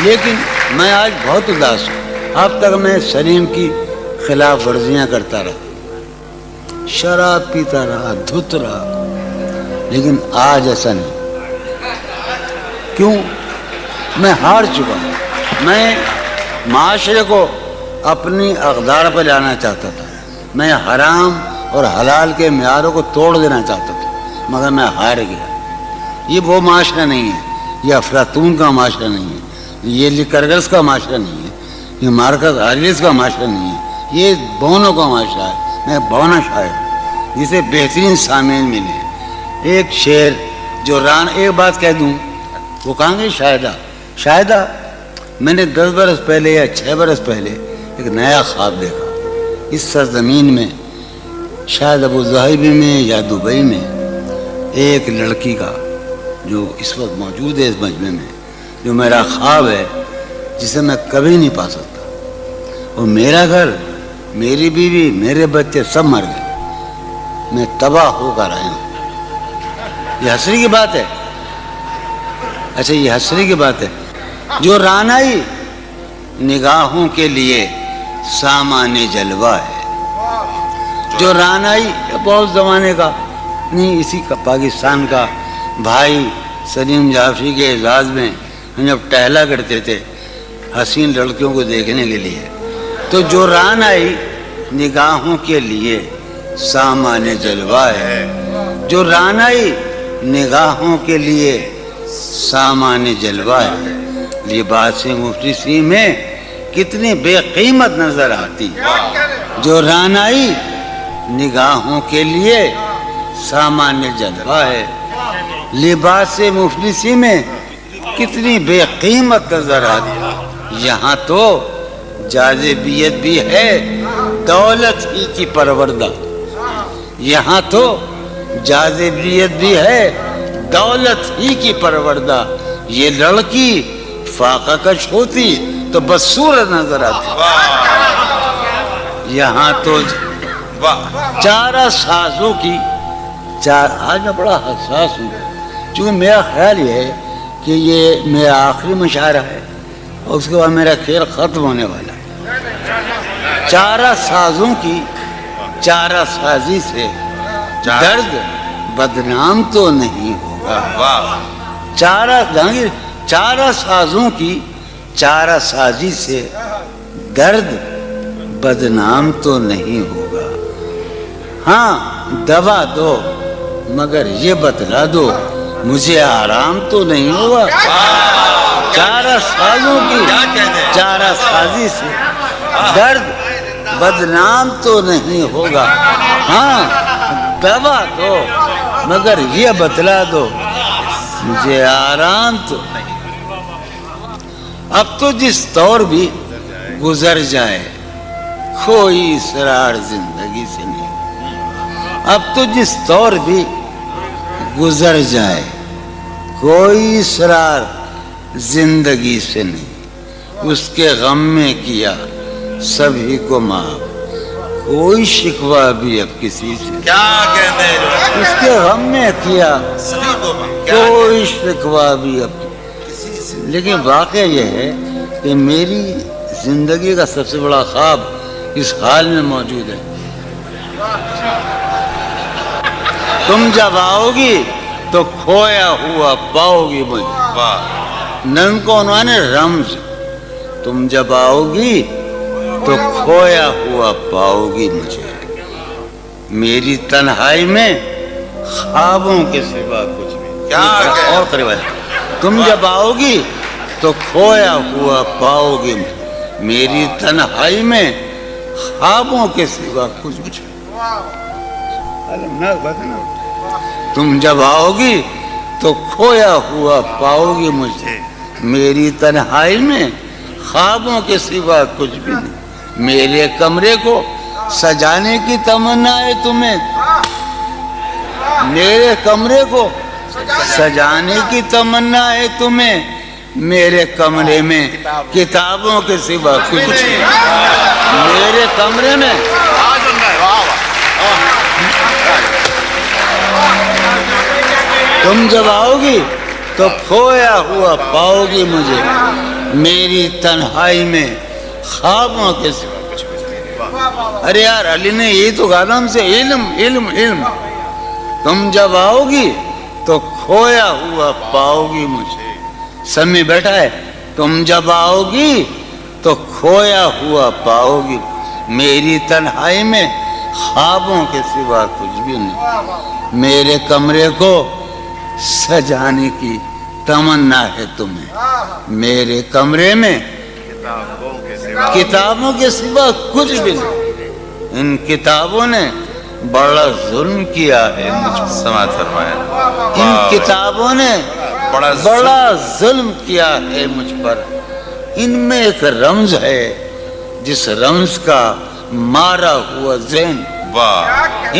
لیکن میں آج بہت اداس ہوں. اب تک میں سلیم کی خلاف ورزیاں کرتا رہا, شراب پیتا رہا, دھت رہا, لیکن آج ایسا نہیں. کیوں؟ میں ہار چکا ہوں. میں معاشرے کو اپنی اقدار پر لانا چاہتا تھا. میں حرام اور حلال کے معیاروں کو توڑ دینا چاہتا تھا, مگر میں ہار گیا. یہ وہ معاشرہ نہیں ہے, یہ افلاطون کا معاشرہ نہیں ہے, یہ لیکرگس کا معاشرہ نہیں ہے, یہ مارکس آریلس کا معاشرہ نہیں ہے, یہ بونوں کا معاشرہ ہے. میں بونا شاعر ہوں جسے بہترین سامعین ملے ہیں. ایک شعر جو ایک بات کہہ دوں, وہ کہاں گے شاہدہ میں نے 10 برس پہلے یا 6 برس پہلے ایک نیا خواب دیکھا. اس سرزمین میں شاید ابو ظہبی میں یا دبئی میں ایک لڑکی کا جو اس وقت موجود ہے اس مجمع میں, جو میرا خواب ہے, جسے میں کبھی نہیں پا سکتا. اور میرا گھر, میری بیوی, میرے بچے سب مر گئے. میں تباہ ہو کر آیا ہوں. یہ حسرت کی بات ہے. اچھا یہ حسرت کی بات ہے. جو رانائی نگاہوں کے لیے سامان جلوہ ہے, جو رانائی بہت زمانے کا نہیں, اسی کا پاکستان کا بھائی سلیم جعفری کے اعزاز میں ہم جب ٹہلا کرتے تھے حسین لڑکیوں کو دیکھنے کے لیے, تو جو رانائی نگاہوں کے لیے سامان جلوہ ہے, جو رانائی نگاہوں کے لیے سامان جلوہ ہے, لباس مفلسی میں کتنی بے قیمت نظر آتی. جو رانائی نگاہوں کے لیے سامان جلوہ ہے, لباس مفلسی میں کتنی بے قیمت نظر آتی. یہاں تو جاذبیت بھی ہے دولت ہی کی پروردہ, یہاں تو جاذبیت بھی ہے دولت ہی کی پروردہ. یہ لڑکی فاقہ کش ہوتی تو بس صورت نظر آتی. یہاں تو چارہ سازوں کی آج میں بڑا حساس ہوں, چونکہ میرا خیال یہ ہے کہ یہ میرا آخری مشاعرہ ہے اور اس کے بعد میرا کھیل ختم ہونے والا ہے. چارہ سازوں کی چارہ سازی سے درد بدنام تو نہیں ہوگا. چارہ سازوں کی چارہ سازی سے درد بدنام تو نہیں ہوگا. ہاں دوا دو مگر یہ بتلا دو مجھے آرام تو نہیں ہوگا. چارہ سازوں کی چارہ سازی سے درد بدنام تو نہیں ہوگا. ہاں دوا دو مگر یہ بتلا دو مجھے آرام تو نہیں. اب تو جس طور بھی گزر جائے کوئی اسرار زندگی سے نہیں. اب تو جس طور بھی گزر جائے کوئی اسرار زندگی سے نہیں. اس کے غم میں کیا سبھی کو معاف, کوئی شکوہ بھی اب کسی سے. کیا کہتے ہیں؟ اس کے غم میں کیا کوئی شکوہ بھی اب کسی سے. لیکن واقعہ یہ ہے کہ میری زندگی کا سب سے بڑا خواب اس حال میں موجود ہے. تم جب آؤ گی تو کھویا ہوا پاؤ گی مجھے. نن کو عنوان ہے رمز. تم جب آؤ گی تو کھویا ہوا پاؤ گی مجھے. میری تنہائی میں خوابوں کے سوا کچھ بھی. اور قریب ہے. تم جب آؤ گی تو کھویا ہوا پاؤ گی میری تنہائی میں خوابوں کے سوا کچھ بھی. تم جب آؤ گی تو کھویا ہوا پاؤ گی مجھے میری تنہائی میں خوابوں کے سوا کچھ بھی نہیں. میرے کمرے کو سجانے کی تمنا ہے تمہیں, میرے کمرے کو سجانے کی تمنا ہے تمہیں. میرے کمرے میں کتابوں کے سوا کچھ نہیں. میرے کمرے میں تم جب آؤ گی تو کھویا ہوا پاؤ گی مجھے میری تنہائی میں خوابوں کے سوا کچھ بھی نہیں۔ ارے یار علی نے یہی تو کہا تھا ہم سے، علم علم علم، تم جب آؤ گی تو کھویا ہوا پاؤ گی مجھے۔ سمی بیٹھا ہے، تم جب آؤ گی تو کھویا ہوا پاؤ گی، میری تنہائی میں خوابوں کے سوا کچھ بھی نہیں۔ میرے کمرے کو سجانے کی تمنا ہے تمہیں، میرے کمرے میں کتابوں کے سوا کچھ بھی نہیں۔ ان کتابوں نے بڑا ظلم کیا ہے مجھ پر، سماعت فرمایا۔ ان کتابوں نے بڑا ظلم کیا ہے مجھ پر۔ ان میں ایک رمز ہے جس رمز کا مارا ہوا ذہن،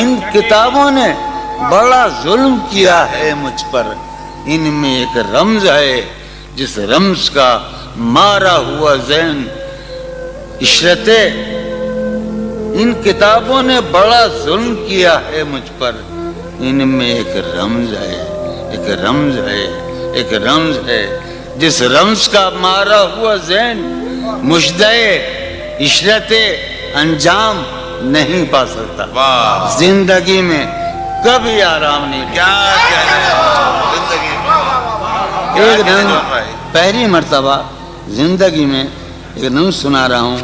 ان کتابوں نے بڑا ظلم کیا ہے مجھ پر۔ ان میں ایک رمز ہے جس رمز کا مارا ہوا ذہن، عشرت ان کتابوں نے بڑا ظلم کیا ہے مجھ پر۔ ان میں ایک رمز ہے، ایک رمز ہے، ایک رمز ہے جس رمز کا مارا ہوا ذہن مشدے عشرت انجام نہیں پا سکتا۔ زندگی میں کبھی آرام نہیں لیا۔ کیا کہنا زندگی میں ایک دن پہلی مرتبہ زندگی میں ایک نظم سنا رہا ہوں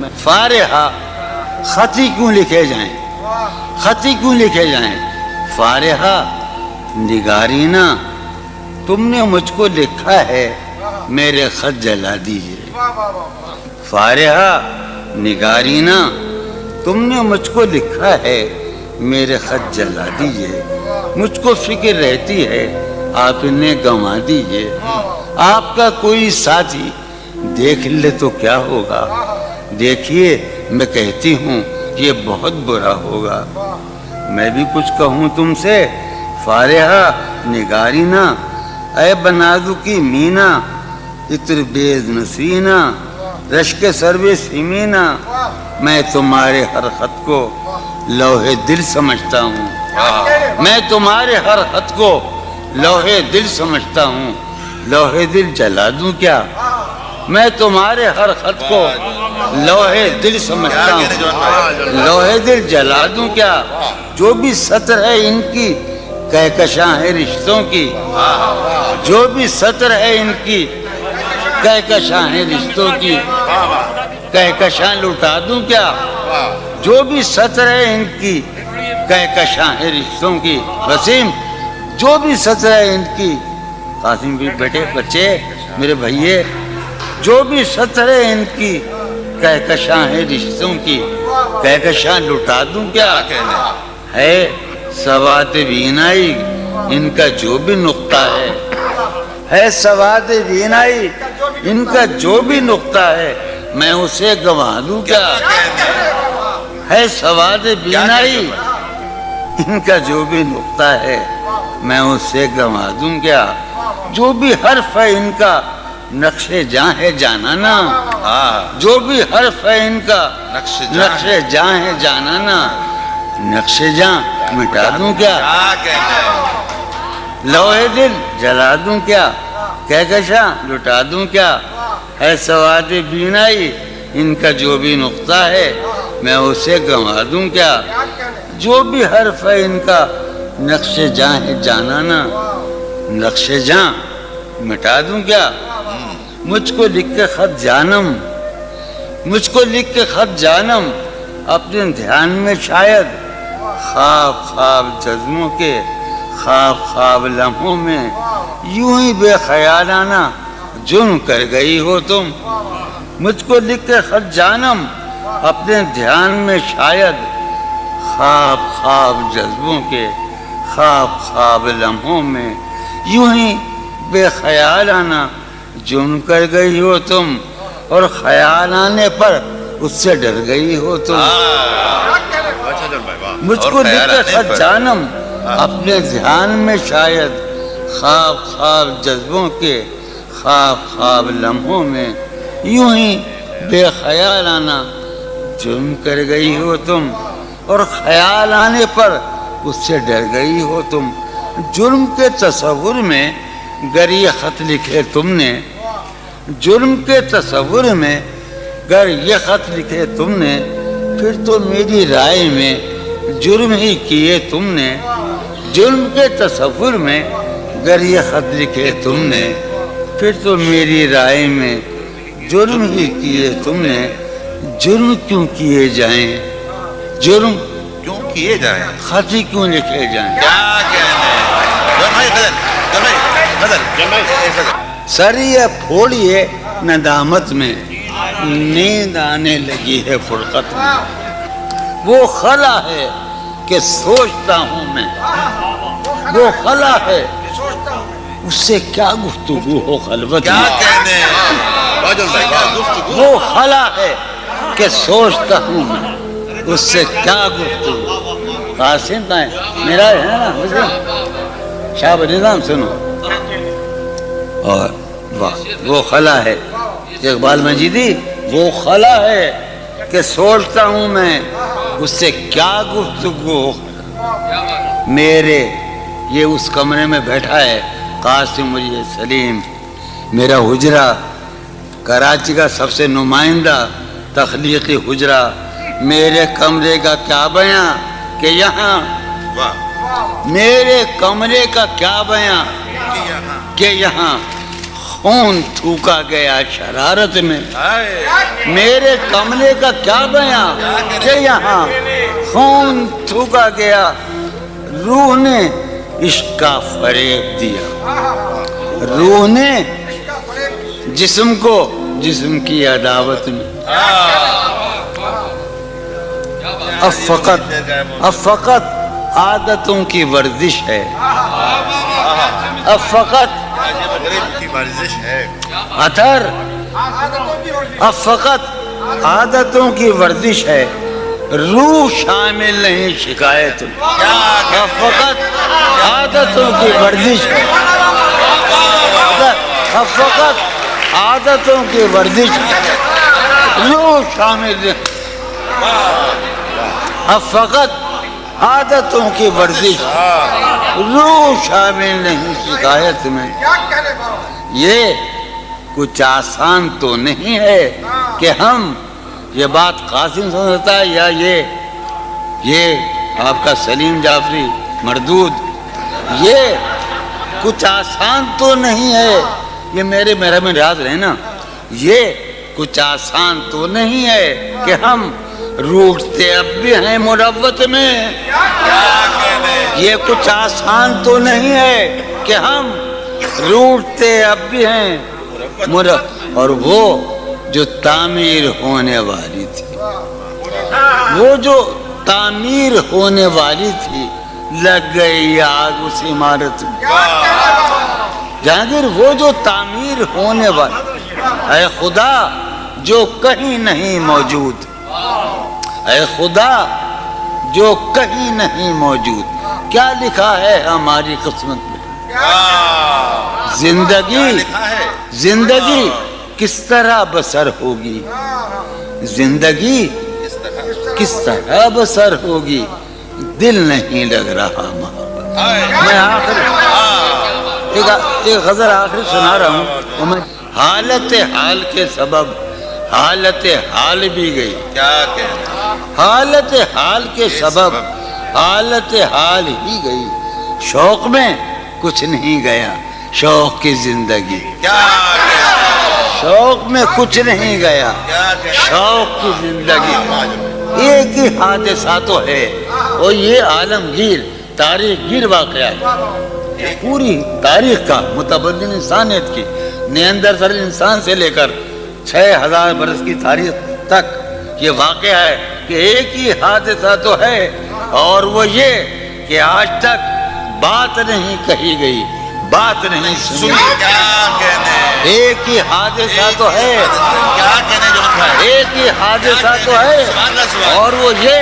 میں، فارحہ خطی کیوں لکھے جائیں، خطی کیوں لکھے جائیں، فارحہ نگارینا تم نے مجھ کو لکھا ہے، میرے خط جلا دیجئے۔ فارحہ نگارینا تم نے مجھ کو لکھا ہے، میرے خط جلا دیجئے۔ مجھ کو فکر رہتی ہے آپ انہیں گنوا دیجئے۔ آپ کا کوئی ساتھی دیکھ لے تو کیا ہوگا، دیکھیے میں کہتی ہوں یہ بہت برا ہوگا۔ میں بھی کچھ کہوں تم سے فارحہ نگارینا، اے بنادو کی مینا، عطر بیز نسینا، رشک سرو سیمینا، میں تمہارے ہر خط کو لوح دل سمجھتا ہوں، میں تمہارے ہر خط کو لوح دل سمجھتا ہوں، لوح دل جلا دوں کیا، میں تمہارے ہر خط کو لوح دل سمجھتا ہوں، لوح دل جلا دوں کیا، جو بھی سطر ہے ان کی کہکشاں ہے رشتوں کی، جو بھی سطر ہے ان کی کہکشاں ہے رشتوں کی، کہکشاں لٹا دوں کیا، جو بھی سطر ہے ان کی کہکشاں ہے رشتوں کی۔ وسیم جو بھی سطر ہے ان کی، قاسم بھی بیٹے بچے میرے بھائیے، جو بھی سطر ہے ان کی کہکشاں ہے رشتوں کی، کہکشاں لٹا دوں کیا، ہے سوات بینائی ان کا جو بھی نقطہ ہے سوات بینائی ان کا جو بھی نقطہ ہے، میں اسے گنوا دوں کیا، ہے سوات بینائی ان کا جو بھی نقطہ ہے، میں اسے گنوا دوں کیا، جو بھی حرف ہے ان کا نقش جاں ہے جانانا، جو بھی حرف ہے ان کا نقش جاں ہے جانانا، نقش جاں مٹا دوں کیا، لوح دل جلا دوں کیا، کہکشاں لٹا دوں کیا، ہے سواد بینائی ان کا جو بھی نقطہ ہے، میں اسے گنوا دوں کیا، جو بھی حرف ہے ان کا نقش جاں ہے جانانا، نقش جاں مٹا دوں کیا، مجھ کو لکھ کے خط جانم، مجھ کو لکھ کے خط جانم، اپنے دھیان میں شاید خواب خواب جذبوں کے، خواب خواب لمحوں میں یوں ہی بے خیالانہ جرم کر گئی ہو تم، مجھ کو لکھ کے خط جانم، اپنے دھیان میں شاید خواب خواب جذبوں کے، خواب خواب لمحوں میں یوں ہی بے خیالانہ جرم کر گئی ہو تم، اور خیال آنے پر اس سے ڈر گئی ہو تم، مجھ کو لکھ کے خط جانم، اپنے دھیان میں شاید خواب خواب جذبوں کے، خواب خواب لمحوں میں یوں ہی بے خیالانہ جرم کر گئی ہو تم، اور خیال آنے پر اس سے ڈر گئی ہو تم۔ جرم کے تصور میں گر یہ خط لکھے تم نے، جرم کے تصور میں اگر یہ خط لکھے تم نے پھر تو میری رائے میں جرم ہی کیے تم نے. جرم کے تصور میں اگر یہ خط لکھے تم نے پھر تو میری رائے میں جرم ہی کیے تم نے. جرم کیوں کیے جائیں, جرم کیوں کیے جائیں, خط ہی کیوں لکھے جائیں. کیا کہنے سریہ پھوڑیے ندامت میں نیند آنے لگی ہے فرقت میں. وہ خلا ہے کہ سوچتا ہوں میں, وہ خلا ہے اس سے کیا گفتگو ہو خلوت کیا میں. کہنے باجل بھائی, کیا گفتگو. وہ خلا ہے کہ سوچتا ہوں میں اس سے کیا گفتگو. قاسم کا ہے میرا ہے نا مسلم شاہ نظام سنو. اور وہ خلا ہے اقبال مجیدی, وہ خلا ہے کہ سوچتا ہوں میں اس سے کیا گفتگو. میرے یہ اس کمرے میں بیٹھا ہے قاسم مجید سلیم, میرا حجرہ کراچی کا سب سے نمائندہ تخلیقی حجرہ. میرے کمرے کا کیا بیاں کہ یہاں, میرے کمرے کا کیا بیاں کہ یہاں خون تھوکا گیا شرارت میں. میرے کمرے کا کیا بیاں کہ یہاں خون تھوکا گیا. روح نے عشق کا فریب دیا, روح نے جسم کو جسم کی عداوت میں. اب فقط عادتوں کی ورزش ہے, اب فقط اتھر, اب فقط عادتوں کی ورزش ہے, روح شامل نہیں شکایت. اب فقط عادتوں کی ورزش ہے, اب فقط عادتوں کی ورزش ہے, روح شامل نہیں. اب فقط عادتوں کی ورزش, روح شامل نہیں شکایت میں. یہ کچھ آسان تو نہیں ہے کہ ہم, یہ بات قاسم سمجھتا ہے یا یہ آپ کا سلیم جعفری مردود, یہ کچھ آسان تو نہیں ہے. یہ میرے میں یاد رہے نا, یہ کچھ آسان تو نہیں ہے کہ ہم روٹتے اب بھی ہیں مروت میں. یہ کچھ آسان تو نہیں ہے کہ ہم روٹتے اب بھی ہیں مروت. اور وہ جو تعمیر ہونے والی تھی, وہ جو تعمیر ہونے والی تھی, لگ گئی آگ اس عمارت میں. جہانگیر وہ جو تعمیر ہونے والی, اے خدا جو کہیں نہیں موجود, اے خدا جو کہیں نہیں موجود, کیا لکھا ہے ہماری قسمت میں. زندگی کس طرح بسر ہوگی, زندگی کس طرح بسر ہوگی, دل نہیں لگ رہا محبت. میں ایک غزل آخری سنا رہا ہوں. حالت حال کے سبب حالت حال بھی گئی. کیا کہنا, حالت حال کے سبب حالت حال ہی گئی. شوق میں کچھ نہیں گیا, شوق کی زندگی. شوق میں کچھ نہیں گیا, شوق کی زندگی. ایک ہی حادثہ تو ہے, اور یہ عالمگیر تاریخ گیر واقعہ ہے. پوری تاریخ کا متبدل انسانیت کی, نیاندرتال انسان سے لے کر 6000 برس کی تاریخ تک یہ واقعہ ہے کہ ایک ہی حادثہ تو ہے, اور وہ یہ کہ آج تک بات نہیں کہی گئی, بات نہیں سنی. ایک ہی حادثہ تو ہے, ایک ہی حادثہ تو ہے, اور وہ یہ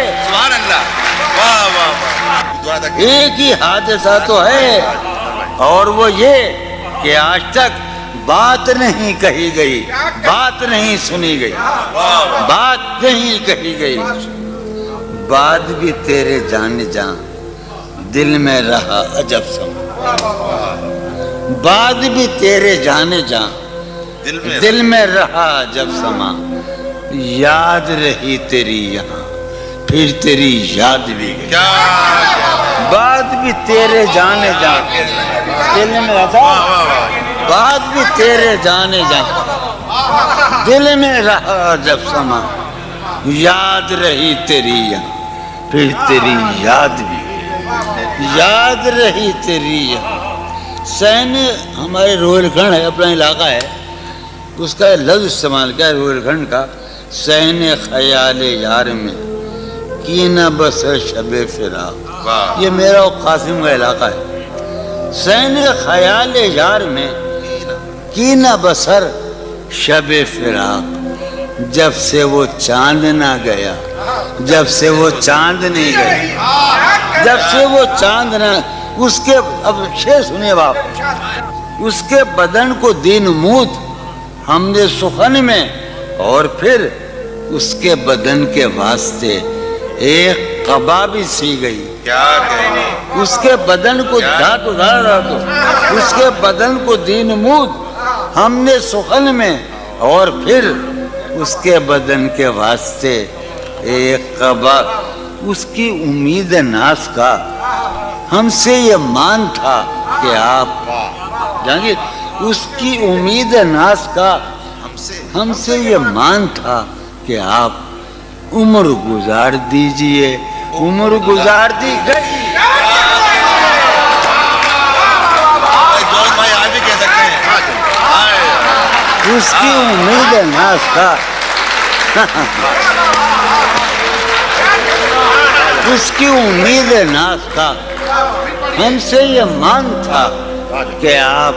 ایک ہی حادثہ تو ہے, اور وہ یہ کہ آج تک بات نہیں کہی گئی, بات نہیں سنی گئی, بات نہیں کہی گئی. بات بھی تیرے جان جان دل میں رہا عجب سما, بات بھی تیرے جان جان دل میں رہا جب سما، یاد رہی تیری یہاں، پھر تیری یاد بھی گئی، بات بھی تیرے جانے جانے، دل میں رہا بات بھی تیرے جانے جانے، دل میں رہا جب سما، یاد رہی تیری یہاں، پھر تیری یاد بھی گئی، یاد رہی تیری یہاں۔ سین ہمارے روہیل کھنڈ ہے، اپنا علاقہ ہے، اس کا لفظ استعمال کیا ہے روہیل کھنڈ کا، سین خیال یار میں کی نہ بسر شب فراق، یہ میرا و قاسم کا علاقہ ہے۔ سین خیال یار میں کی نہ بسر شب فراق، جب سے وہ چاند نہ گیا، جب سے وہ چاند نہیں گیا، جب سے وہ چاند نہ، اس کے، اب شعر سنیے باپ، اس کے بدن کو دی نمود ہم نے سخن میں، اور پھر اس کے بدن کے واسطے ایک قبا بھی سی گئی، اس کے بدن کو دھات ادھار رہا تو اس کے بدن کو دی نمود ہم نے سخن میں، اور پھر اس کے بدن کے واسطے ایک قبا، اس کی امید ناز کا ہم سے یہ مان تھا کہ آپ جانگی، اس کی امید ناز کا ہم سے یہ مان تھا کہ آپ عمر گزار دیجئے، عمر گزار دی گئی، اس کی امید ناز کا اس کی امید ناز کا ہم سے یہ مان تھا کہ آپ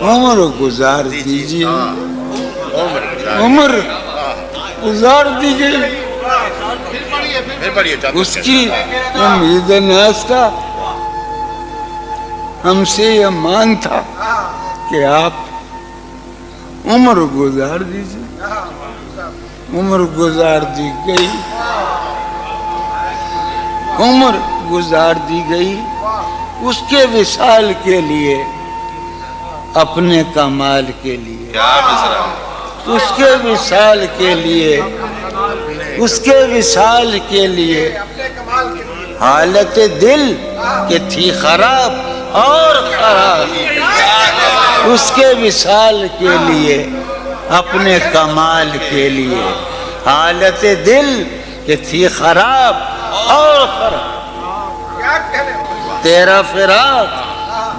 عمر گزار دیجئے، عمر گزار دیجئے، اس کی امید ناز کا ہم سے یہ مان تھا کہ آپ عمر گزار دیجئے، عمر گزار دی گئی، عمر گزار دی گئی، اس کے وصال کے لیے، اپنے کمال کے لیے، اس کے وصال کے لیے، اس کے وصال کے لیے، حالت دل کہ تھی خراب اور خراب، اس کے وصال کے لیے، اپنے کمال کے لیے، حالت دل کہ تھی خراب اور خراب، تیرا فراق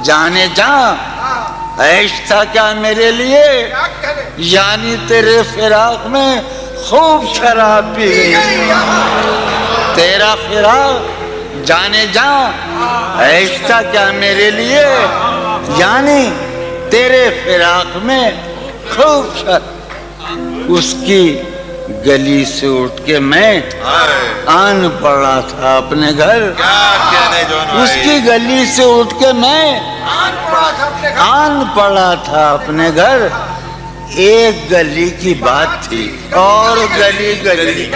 جانے جاں عیش تھا کیا میرے لیے، یعنی تیرے فراق میں خوب شراب پی گئی، تیرا فراق جانے جاں عیش تھا کیا میرے لیے، یعنی تیرے فراق میں خوب شراب، اس کی گلی سے اٹھ کے میں آن پڑا تھا اپنے گھر، اس کی گلی سے اٹھ کے میں آن پڑا تھا اپنے گھر، ایک گلی کی بات تھی اور گلی گلی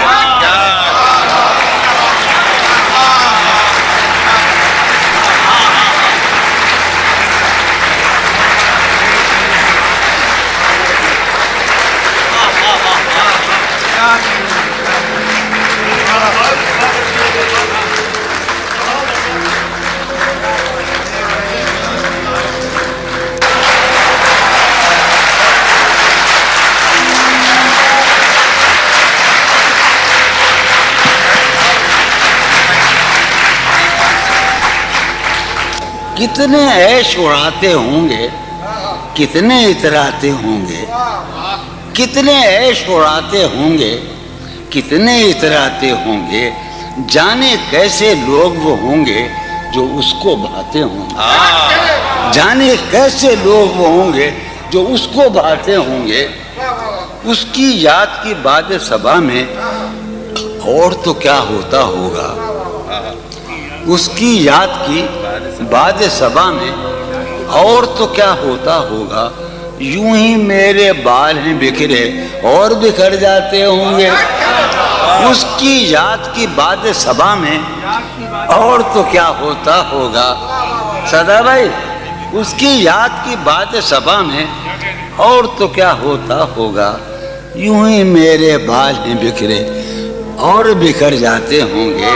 کتنے عیش اڑاتے ہوں گے، کتنے اتراتے ہوں گے، کتنے عیش اڑاتے ہوں گے، کتنے اتراتے ہوں گے، جانے کیسے لوگ وہ ہوں گے جو اس کو بھاتے ہوں گے، جانے کیسے لوگ وہ ہوں گے جو اس کو بھاتے ہوں گے، اس کی یاد کی باد صبا میں اور تو کیا ہوتا ہوگا، اس کی یاد کی باد صبا میں اور تو کیا ہوتا ہوگا، یوں ہی میرے بال ہیں بکھرے اور بکھر جاتے ہوں گے، اس کی یاد کی باد صبا میں اور تو کیا ہوتا ہوگا، صدا بھائی، اس کی یاد کی باد صبا میں اور تو کیا ہوتا ہوگا، یوں ہی میرے بال ہیں بکھرے اور بکھر جاتے ہوں گے.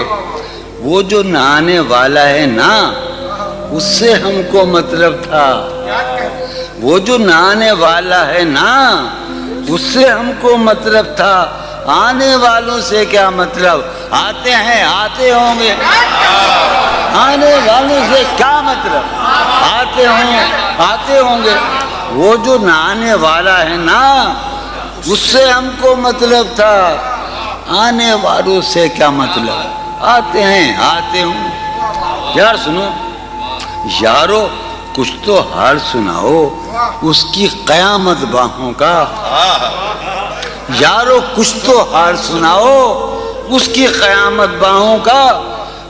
وہ جو نہانے والا ہے نا اس سے ہم کو مطلب تھا، وہ جو نہانے والا ہے نا اس سے ہم کو مطلب تھا، آنے والوں سے کیا مطلب، آتے ہیں آتے ہوں گے، آنے والوں سے کیا مطلب، آتے ہوں گے. وہ جو نہانے والا ہے نا اس سے ہم کو مطلب تھا، آنے والوں سے کیا مطلب، آتے ہیں آتے ہوں. یار سنو یارو، کچھ تو حال سناؤ اس کی قیامت باہوں کا. یارو کچھ تو حال سناؤ اس کی قیامت باہوں کا.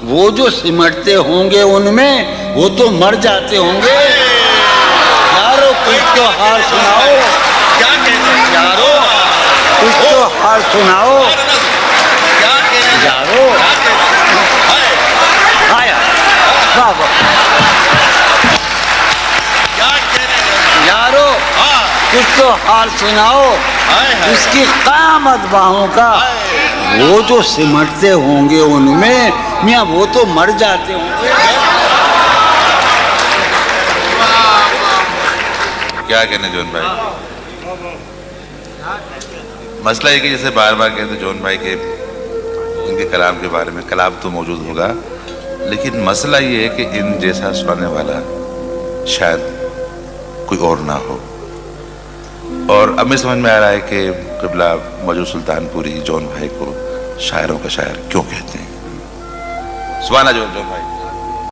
وہ جو سمٹتے ہوں گے ان میں وہ تو مر جاتے ہوں گے. یارو کچھ تو حال سناؤ، یارو کچھ تو حال سناؤ، یارو آیا بابا، یارو کچھ تو حال سناؤ اس کی قیامت باہوں کا. وہ جو سمٹتے ہوں گے ان میں میاں وہ تو مر جاتے ہوں گے. کیا کہنا جون بھائی، مسئلہ یہ کہ جیسے بار بار کہتے جون بھائی کے ان کے کلام کے بارے میں، کلام تو موجود ہوگا لیکن مسئلہ یہ ہے کہ ان جیسا سنانے والا شاید کوئی اور نہ ہو. اور اب میں سمجھ میں آ رہا ہے کہ قبلہ موجود سلطان پوری جون بھائی کو شاعروں کا شاعر کیوں کہتے ہیں. سبحانہ جون بھائی.